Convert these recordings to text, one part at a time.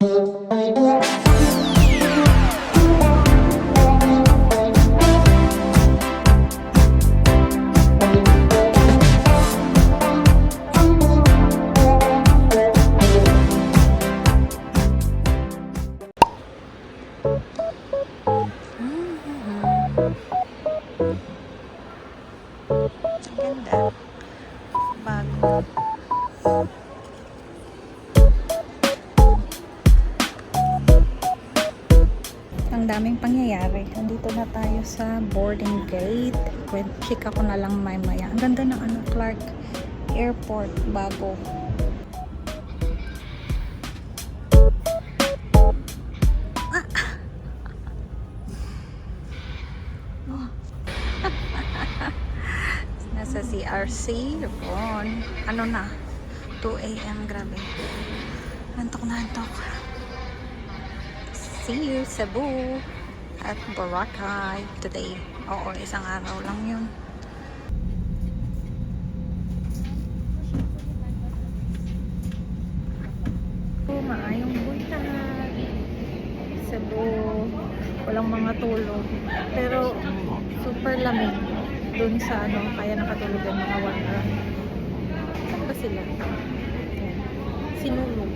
Ganda. Bago. Ang daming pangyayari. Nandito na tayo sa boarding gate. Check ako na lang maya. Ang ganda ng Clark Airport. Bago. Nasa CRC. Yun. Ano na? 2 AM. Grabe. Antok na antok. See you, Cebu at Boracay today. Oo, isang araw lang yun. Maayong buntag. Cebu. Walang mga tulog. Pero super lamig. Dun sa kaya nakatulog ang mga wala. Saan ba sila? Sinulog.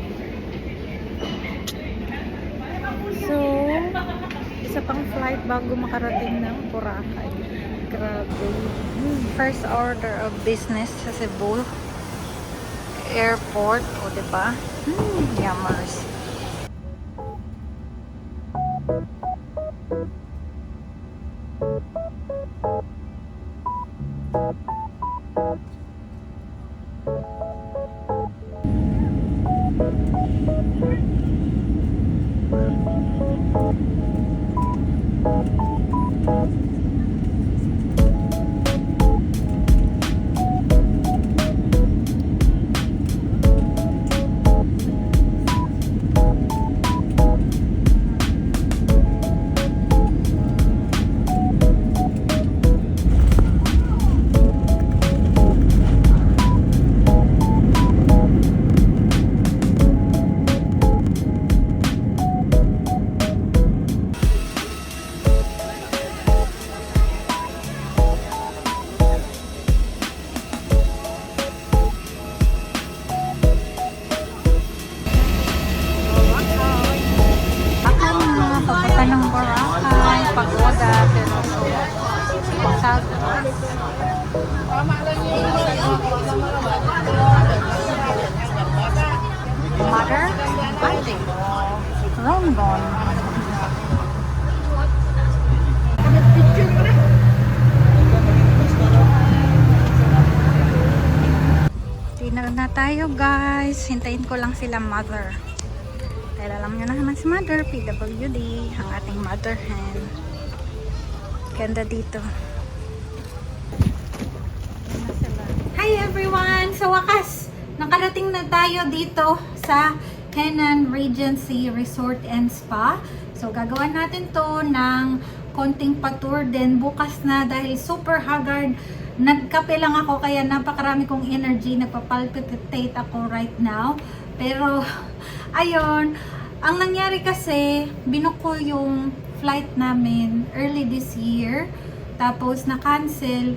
So, isa pang flight bago makarating ng Boracay. Grabe. First order of business sa Cebu Airport. O, diba? Yummers. Ng Boracay, pagoda, pero pasag. Mother, Bante, Rondon. Dinner na tayo guys. Hintayin ko lang sila mother. Dahil alam nyo na naman si Mother, PWD, ang ating mother hen. Ganda dito. Hi everyone! Sa wakas, nakarating na tayo dito sa Henan Regency Resort and Spa. So gagawa natin to ng konting pa-tour din bukas na dahil super haggard. Nagkape lang ako kaya napakarami kong energy. Nagpapalpitate ako right now. Pero ayun, ang nangyari kasi, binook ko yung flight namin early this year, tapos na-cancel,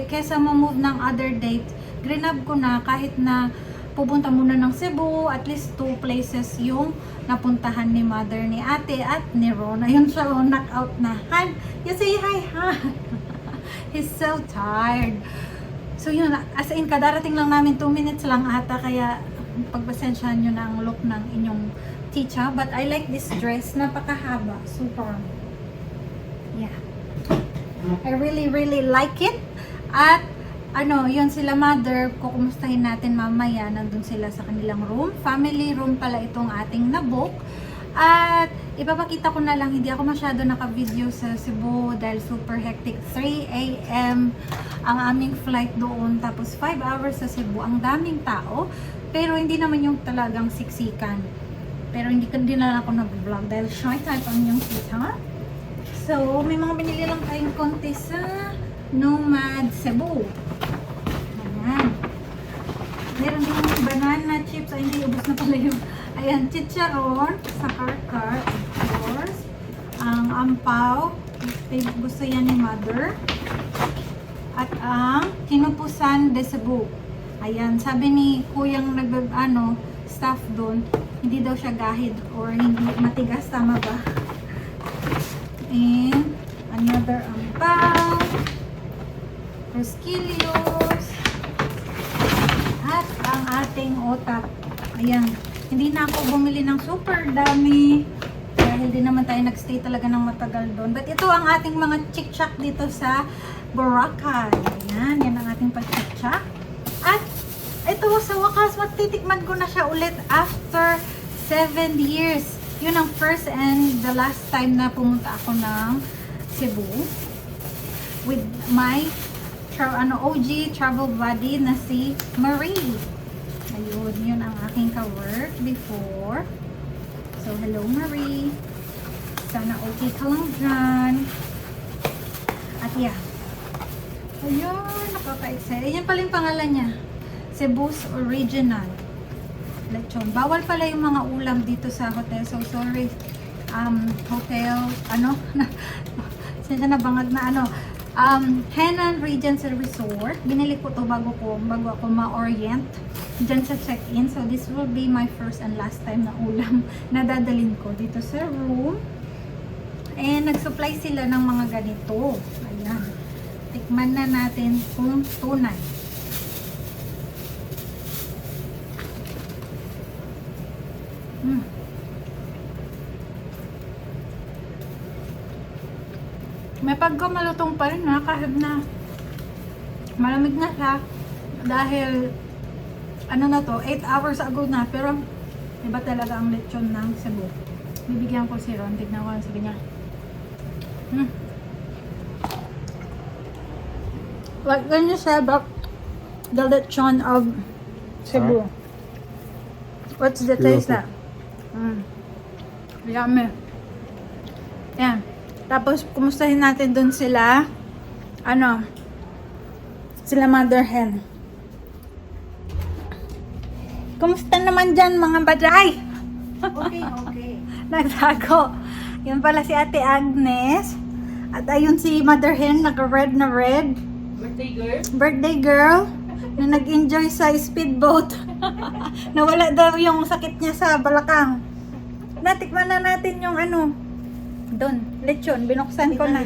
kesa ma-move ng other date, grinab ko na kahit na pupunta muna ng Cebu, at least 2 places yung napuntahan ni mother, ni ate, at ni Ron. Ayun siya, knockout na. Han, you say hi, ha? He's so tired. So yun, as in, kadarating lang namin 2 minutes lang ata, kaya pagbasensyahan nyo na ang look ng inyong teacher. But I like this dress. Napakahaba. Super. Yeah. I really like it. At yun sila mother. Kukumustahin natin mamaya. Nandun sila sa kanilang room. Family room pala itong ating nabook. At ipapakita ko na lang, hindi ako masyado naka-video sa Cebu dahil super hectic. 3 AM ang aming flight doon. Tapos 5 hours sa Cebu. Ang daming tao. Pero hindi naman yung talagang siksikan. Pero hindi na lang ako nag-vlog dahil shy type ang yung tita. So, may mga binili lang tayong konti sa Nomad Cebu. Ayan. Meron din yung banana chips. Ay, hindi, ubos na pala yung Ayan, chicharon sa karkar, of course. Ang ampaw, gusto yan ni mother. At ang kinupusan de Cebu. Ayan, sabi ni kuyang staff doon, hindi daw siya gahid or hindi matigas, tama ba? And another ampaw, Rosquillos, at ang ating otak. Ayan, hindi na ako bumili ng super dami dahil di naman tayo nagstay talaga ng matagal doon. But ito ang ating mga chick-chack dito sa Boracay. Ayan, yan ang ating pag-chick-chack. At ito, sa wakas, matitikman ko na siya ulit after 7 years. Yun ang first and the last time na pumunta ako ng Cebu with my OG travel buddy na si Marie. Ayun, yun ang aking ka-work before. So, hello Marie. Sana okay ka lang dyan. At yeah. Ayun, nakaka-excited. Yan pala yung pangalan niya. Cebu's Original Lechon. Bawal pala yung mga ulam dito sa hotel. So, sorry. Hotel, siya na bangag na Henan Regency Resort. Binili ko to bago ako ma-orient dyan sa check-in. So, this will be my first and last time na ulam na dadalhin ko dito sa room. And, nag-supply sila ng mga ganito. Ayan. Tikman na natin kung tunay. May pagkamalutong pa rin kahit na malamig na siya dahil na to, 8 hours ago na, pero iba talaga ang lechon ng Cebu. Bibigyan ko si Ron, tignan ko ang sabi niya. Like when you said about the lechon of Cebu, what's the taste that? Yummy. Yan. Tapos, kumustahin natin dun sila, sila mother hen. Kumusta naman dyan, mga baday? Okay. Nagtago. Yun pala si Ate Agnes. At ayun si mother hen, naka-red na red. Birthday girl. Na nag-enjoy sa speedboat. Nawala daw yung sakit niya sa balakang. Natikman na natin yung doon, lechon, binuksan ko na.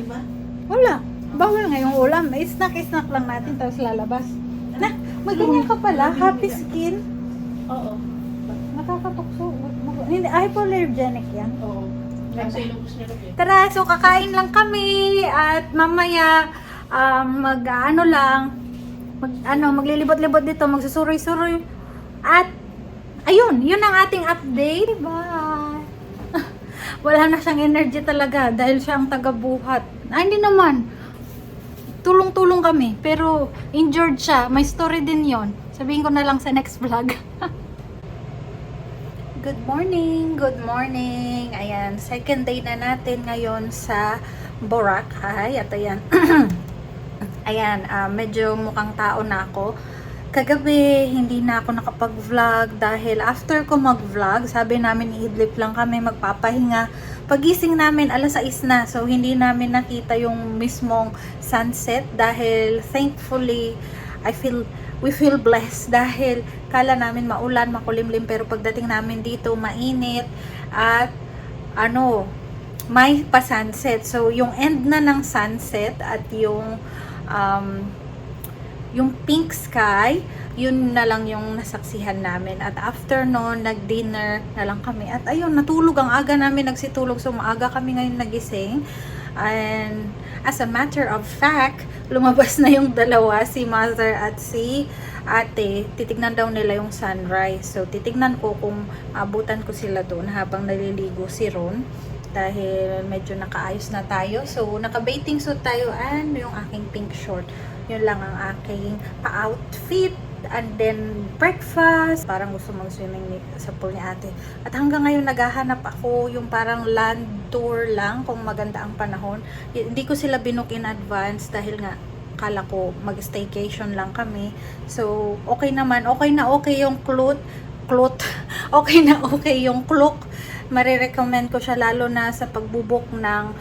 Wala, bawal nga yung ulam. Snack lang natin, tapos lalabas. Na, magganyan ka pala, happy skin. Oo. Nakakatukso. Hindi, hypoallergenic yan. Oo. Tara, so kakain lang kami at mamaya maglilibot-libot dito, magsusuroy-suroy. At ayun, yun ang ating update. Bye! Wala na siyang energy talaga dahil siya ang taga-buhat. Hindi naman. Tulong-tulong kami. Pero injured siya. May story din yon. Sabihin ko na lang sa next vlog. Good morning. Good morning. Ayan. Second day na natin ngayon sa Boracay. At ayan. Ayan. Medyo mukhang tao na ako. Kagabi, hindi na ako nakapag-vlog dahil after ko mag-vlog, sabi namin iidlip lang kami magpapahinga. Pagising namin, alas 6 na. So, hindi namin nakita yung mismong sunset dahil thankfully, we feel blessed dahil kala namin maulan, makulimlim, pero pagdating namin dito, mainit at may pa-sunset. So, yung end na ng sunset at yung pink sky, yun na lang yung nasaksihan namin. At after noon, nag-dinner na lang kami. At ayun, natulog ang aga namin, nagsitulog. So, maaga kami ngayon nagising. And as a matter of fact, lumabas na yung dalawa, si mother at si ate. Titignan daw nila yung sunrise. So, titignan ko kung abutan ko sila doon habang naliligo si Ron. Dahil medyo nakaayos na tayo. So, naka-bathing suit tayo and yung aking pink short. Yun lang ang aking pa-outfit. And then, breakfast. Parang gusto mag-swimming sa pool ni ate. At hanggang ngayon, naghahanap ako yung parang land tour lang kung maganda ang panahon. Hindi ko sila binook in advance dahil nga, kala ko mag-staycation lang kami. So, okay naman. Okay na okay yung cloth. Okay na okay yung Klook. Marirecommend ko siya lalo na sa pagbubuk ng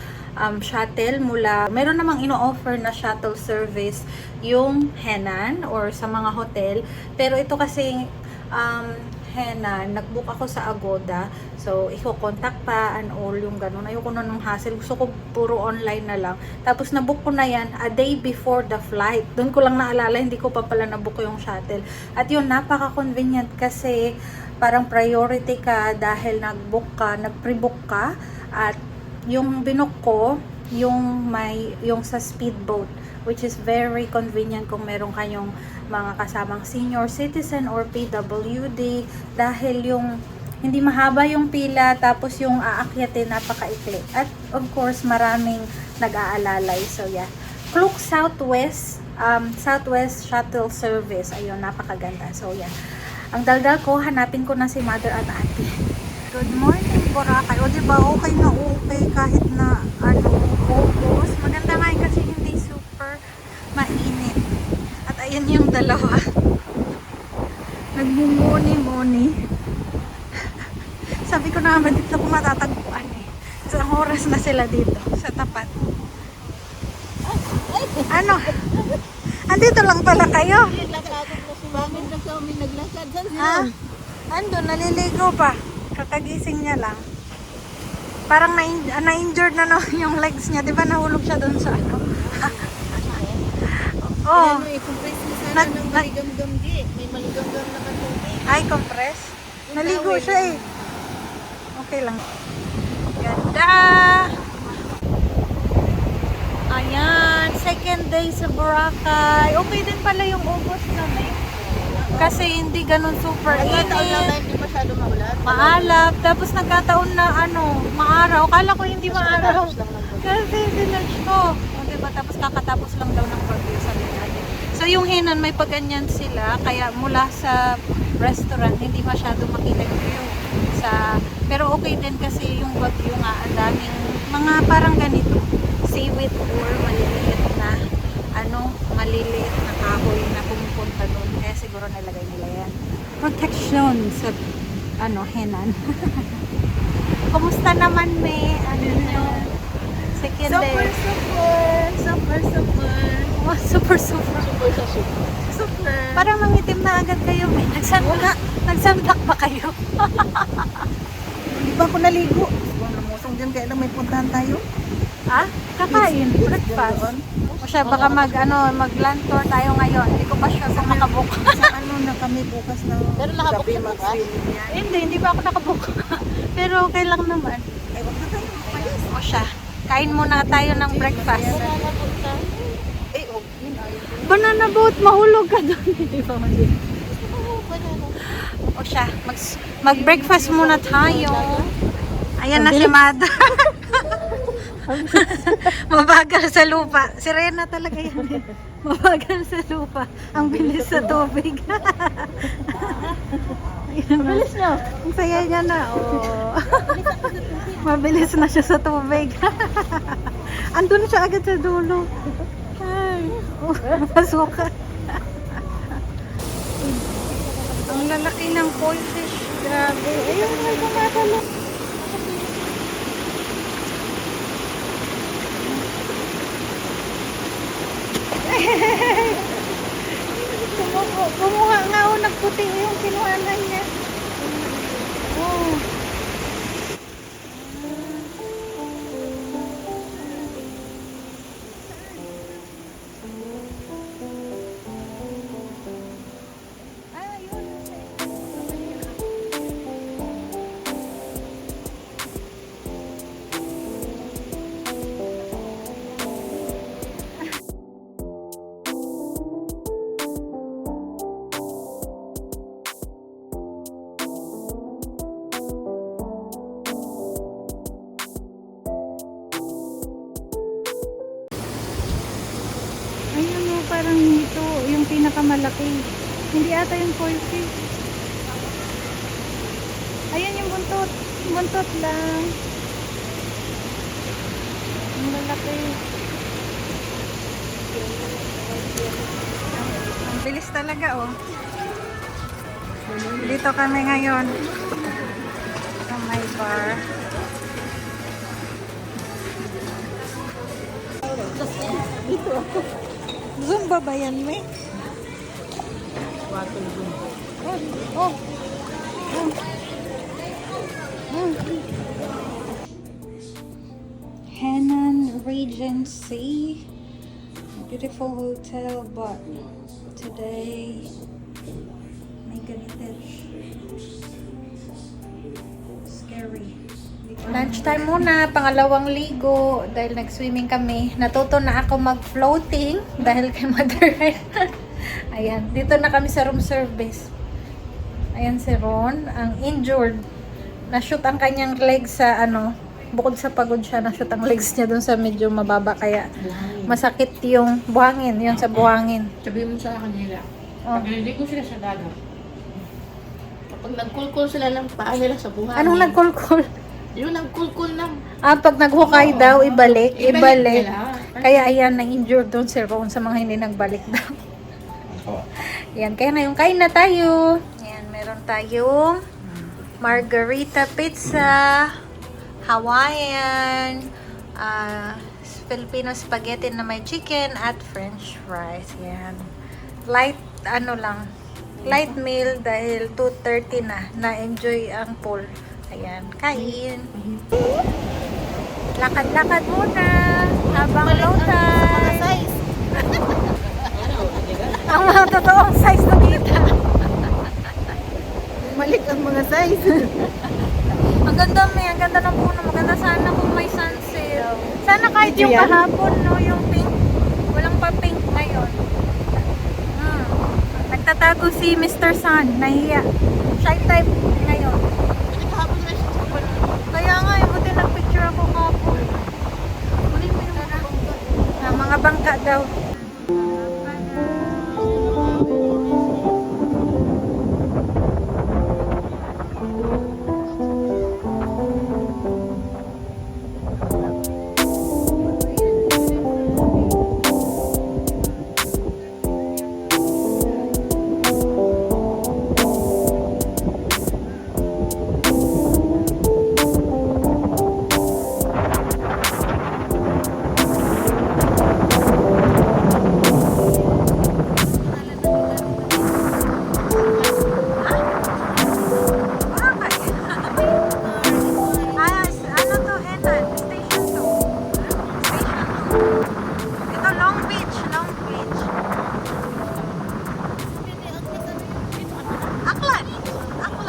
shuttle mula. Meron namang ino-offer na shuttle service yung Henan or sa mga hotel. Pero ito kasi Henan, nagbook ako sa Agoda. So, i-contact pa and all yung ganun. Ayoko na nung hassle. Gusto ko puro online na lang. Tapos, nabook ko na yan a day before the flight. Doon ko lang naalala, hindi ko pa pala nabook yung shuttle. At yun, napaka-convenient kasi parang priority ka dahil nag-book ka, nag-pre-book ka. At yung binook ko, yung sa speedboat, which is very convenient kung meron kayong mga kasamang senior citizen or PWD dahil yung hindi mahaba yung pila tapos yung aakyatin napakaikli at of course maraming nag-aalalay. So yeah, Klook Southwest Shuttle Service, ayun, napakaganda. So yeah, ang daldal ko, hanapin ko na si mother at auntie. Good morning Boracay. O diba okay na okay kahit na August. Maganda nga kasi hindi super mainit. At ayan yung dalawa. Nagmumuni-muni. Sabi ko na naman dito ko matatagpuan eh. Isang oras na sila dito sa tapat. Ano? Andito lang pala kayo. Ha? Ando, naliligo pa. Kakagising niya lang. Parang na-injured na yung legs niya. Di ba nahulog siya doon sa ano? Oh. May maligam-gam na katubig. Ay, compress. Naligo siya eh. Okay lang. Ganda! Ayan, second day sa Boracay. Okay din pala yung August na may. Kasi hindi ganun super init. Hindi masyado maulan. Maalap. Tapos nagkataon na maaraw. Kala ko hindi maaraw. Kasi sinerge ko. O diba? Tapos kakatapos lang daw ng bagyo sa natin. So yung Henan may paganyan sila. Kaya mula sa restaurant hindi masyado makita yung view. Pero okay din kasi yung bagyo nga ang daming mga parang ganito. Seaweed or maliliit na kahoy na pumupunta doon. Kaya siguro nilagay nila yan. Protection sa Henan. Kumusta naman may second day? Super. Parang mangitim na agad kayo. Nagsandak ba kayo? Hindi ba ako naligo? Namusong dyan kaya lang may puntahan tayo. Kakain. Breakfast. O siya, baka mag-land tour tayo ngayon. Hindi ko pa sure kung nakabook. Sa na kami bukas ng Pero nakabook gabi na bukas? mag-swimming yan. Hindi pa ako nakabook. Pero okay lang naman. Ay, wag na tayo magpayas. O siya, kain muna tayo ng breakfast. Eh, oh, yun ayaw ko. Banana boat, mahulog ka doon. Hindi ba mali? O siya, mag-breakfast muna tayo. Ayan na si Mada. Mabagal sa lupa. Si Rena talaga yan. Mabagal sa lupa. Ang bilis sa tubig. Bilis nyo. Ang saya niya na. Oh. Mabilis na siya sa tubig. Andun siya agad sa dulo. Ay, masuka. Ang lalaki ng koi fish. Grabe. Ayun, may kumakalo. Kumuha nga o, nagputi yung kinuhanan niya. Oh. Ayun o, parang ito, yung pinakamalaki. Hindi ata yung koi fish. Ayun yung buntot. Buntot lang. Ang lalaki. Ang bilis talaga oh. Dito kami ngayon sa may bar. Dito ako. Zumba ba yan, me? Oh, oh. Henan Regency. Beautiful hotel, but today may ganito. Scary. Lunchtime muna, pangalawang ligo dahil nag-swimming kami. Natuto na ako mag-floating dahil kay Mother. Ayan, dito na kami sa room service. Ayan si Ron, ang injured. Na-shoot ang kanyang legs sa bukod sa pagod siya, na-shoot ang legs niya dun sa medyo mababa kaya masakit yung buhangin, yun sa buhangin. Sabihin mo sa kanila, Oh. pag naligo sila sa dagat, kapag nagkulkul sila ng paa nila sa buhangin. Anong nagkulkul? Yung nagkulkul ng... Pag naghukay daw, ibalik. nila. Kaya ayan, na-injured doon si Ron sa mga hindi nagbalik daw. Ayan, kaya ngayon kain na tayo. Ayan, meron tayong margarita pizza, Hawaiian, Filipino spaghetti na may chicken at french fries. Ayan. Light, light meal dahil 2:30 na. Na-enjoy ang pool. Ayan, kain. Lakad-lakad muna habang low tide. Ang mga totoong size na kita. Malik ang mga size. Ang ganda ang ganda ng puno. Maganda sana kung may sunset. Sana kahit Video yung yan? kahapon, no, yung pink. Walang pa pink ngayon. Nagtatago si Mr. Sun. Nahiya. Shy type ngayon. Kaya nga, buti nag-picture ako kahapon. Mga bangka daw.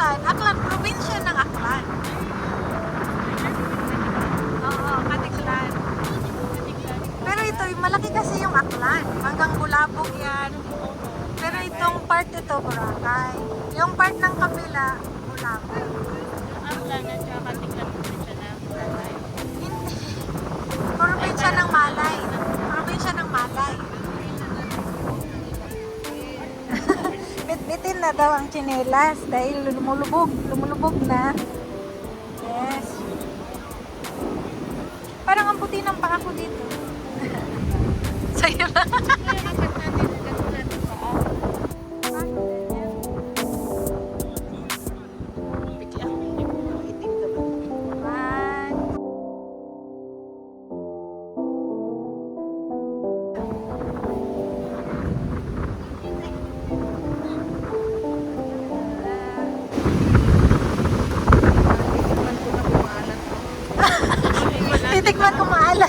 Aklan, probinsya ng Aklan. Oo, Katiklan. Pero ito, malaki kasi yung Aklan. Hanggang Bulabog yan. Pero itong part ito, Boracay. Yung part ng kabila, Bulabog. Aklan at saka Katiklan probinsya ng Malay. Hindi. Probinsya ng Malay. Probinsya ng Malay. Bitbitin na daw ang tsinelas dahil lumulubog na. Yes. Parang ang puti ng paa ko dito. Sa'yo na. Titikman ko maalat.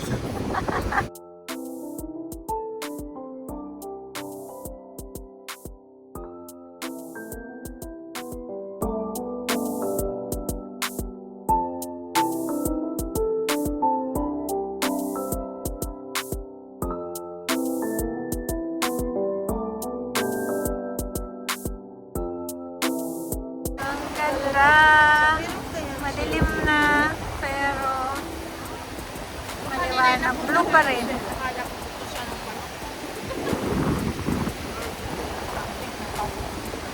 Ang ganda. Madilim na, pero maliwanag. Blue pa rin.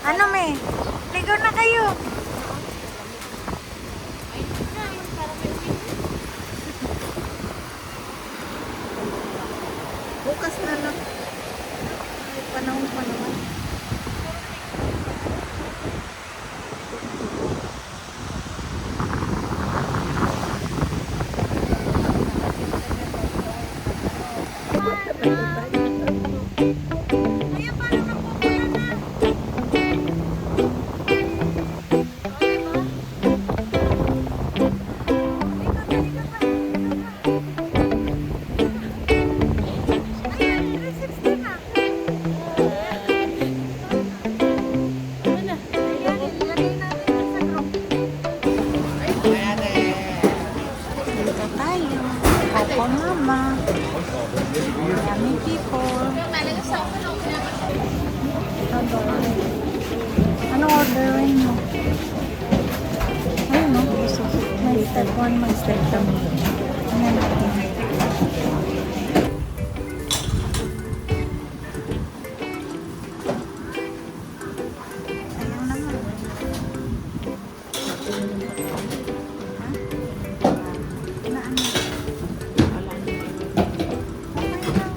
Ano me? Ligo na kayo. Bukas na lang. Ay, panahon pa naman. Step 1, mag-step kami. Tingnan natin. Ayaw naman. Ha? Na ano? Okay lang.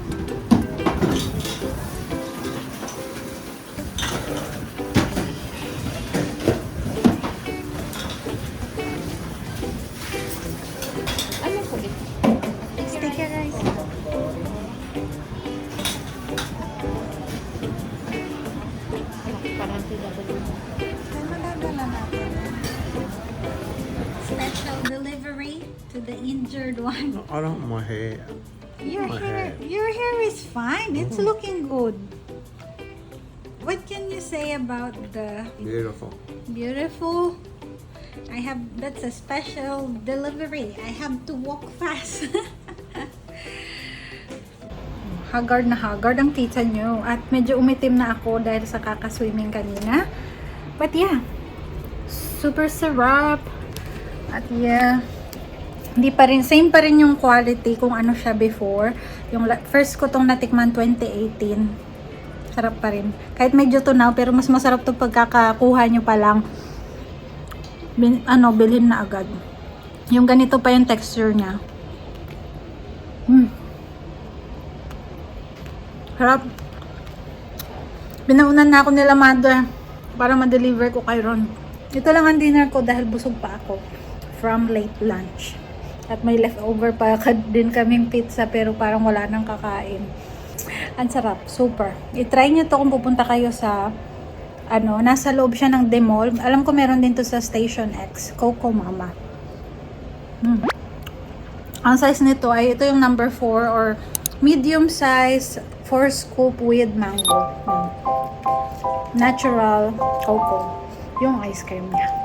Ano po dito? Sticker rice. Parang sila dito. Ay, madadala natin. Special delivery to the injured one. I don't want my hair. Your hair is fine. It's looking good. What can you say about the Beautiful. beautiful? That's a special delivery. I have to walk fast. Haggard na haggard ang tita nyo. At medyo umitim na ako dahil sa kakaswimming kanina. But yeah, super sarap. At yeah, same pa rin yung quality kung ano siya before. Yung first ko tong natikman 2018. Sarap pa rin. Kahit medyo tunaw, pero mas masarap to pagkakakuha nyo pa lang. Bilhin na agad. Yung ganito pa yung texture niya. Sarap. Binaunan na ako nila mother para ma-deliver ko kay Ron. Ito lang ang dinner ko dahil busog pa ako from late lunch. At may leftover pa din kaming pizza pero parang wala nang kakain. Ang sarap. Super. I-try nyo to kung pupunta kayo sa nasa loob siya ng Demall. Alam ko meron din to sa Station X. Coco Mama. Ang size nito ay ito yung number 4 or medium size 4 scoop with mango. Natural cocoa. Yung ice cream niya.